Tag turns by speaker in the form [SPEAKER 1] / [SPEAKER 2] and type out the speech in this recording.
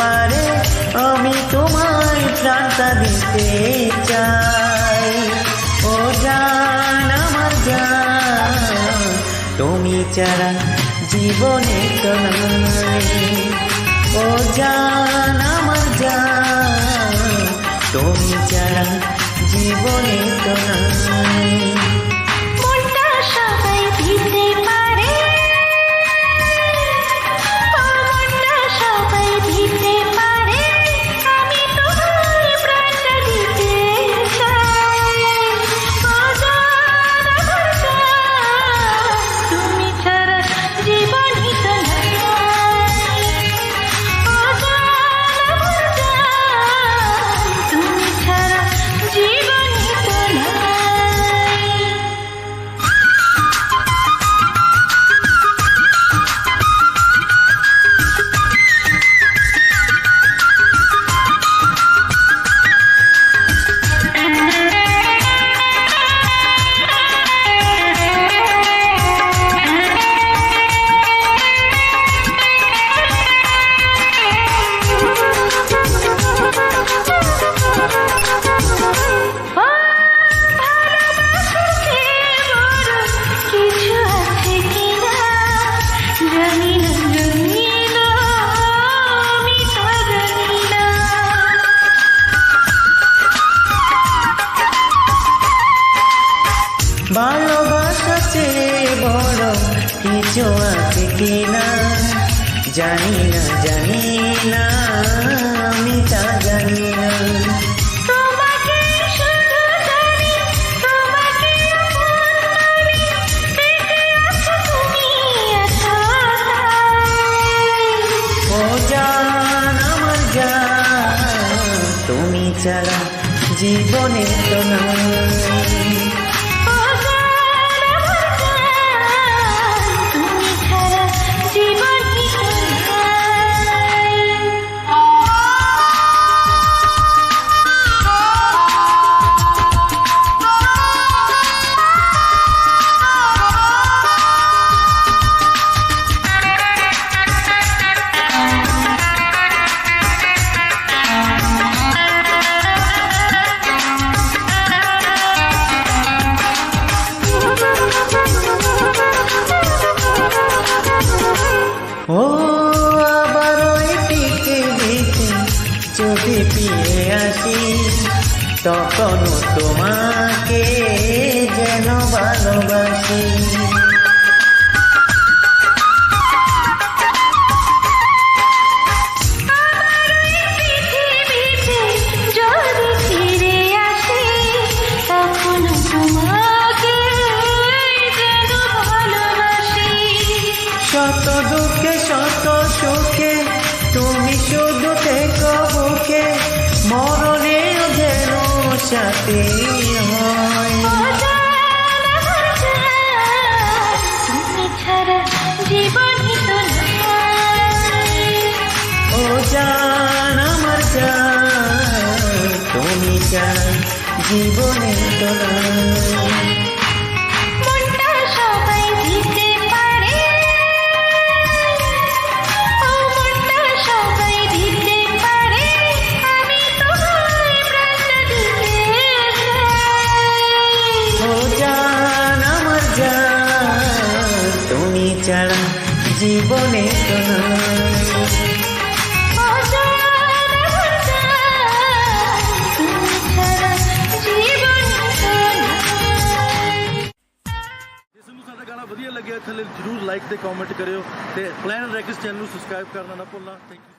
[SPEAKER 1] পারে আমি তোমায় প্রাণটা দিতে চাই। ও জান আমার জান, তুমি ছাড়া জীবনে তো নাই। ও জান আমার জান, তুমি ছাড়া জীবনে তো নাই।
[SPEAKER 2] মনটা সবাই দিতে পারে, মনটা সবাই দিতে পারে, আমি তোমায় প্রাণটা দিতে চাই। ও জান আমার জান, তুমি ছাড়া জীবনই তো নাই। ও জান আমার জান, তুমি ছাড়া জীবনই তো নাই।
[SPEAKER 1] ভালোবাসা চেয়ে বড় কিছু আছে কিনা, জানি না জানি না, আমি তা জানি না।
[SPEAKER 2] তোমাকে শুধু জানি, তোমাকে আপন মানি, বেঁচে আছো তুমি এতটাই।
[SPEAKER 1] ও জান আমার জান, তুমি ছাড়া জীবনে তো নাই।
[SPEAKER 2] ও জান আমার জান, তুমি ছাড়া জীবনই তো নাই।
[SPEAKER 1] ও আবার ওই পৃথিবীতে যদি ফিরে আসি, তখনও তোমাকে যেন ভালোবাসি।
[SPEAKER 2] পৃথিবীতে যদি ফিরে আসি, তখন তোমাকে যেন ভালোবাসি।
[SPEAKER 1] শত দুঃখে শত সুখে তুমি শুধু থেকো বুকে, মরণেও যেন সাথে হয়।
[SPEAKER 2] ও জান আমার জান, তুমি ছাড়া জীবনই তো নাই।
[SPEAKER 1] ও জান আমার জান, তুমি ছাড়া জীবনে তো নাই।
[SPEAKER 2] মনটা সবাই দিতে পারে, ও মনটা সবাই দিতে পারে, আমি তোমায় প্রাণটা দিতে চাই।
[SPEAKER 1] ও জান আমার জান, তুমি ছাড়া জীবনে তো নাই।
[SPEAKER 2] ও জান আমার জান, তুমি ছাড়া জীবনই তো নাই।
[SPEAKER 3] ਜੇ ਤੁਹਾਨੂੰ ਸਾਡਾ ਗਾਣਾ ਵਧੀਆ ਲੱਗਿਆ ਥੱਲੇ ਜਰੂਰ ਲਾਈਕ ਤੇ ਕਮੈਂਟ ਕਰਿਓ ਤੇ ਪਲਾਨ ਰੈਕਸ ਚੈਨਲ ਨੂੰ ਸਬਸਕ੍ਰਾਈਬ ਕਰਨਾ ਨਾ ਭੁੱਲਣਾ। Thank you.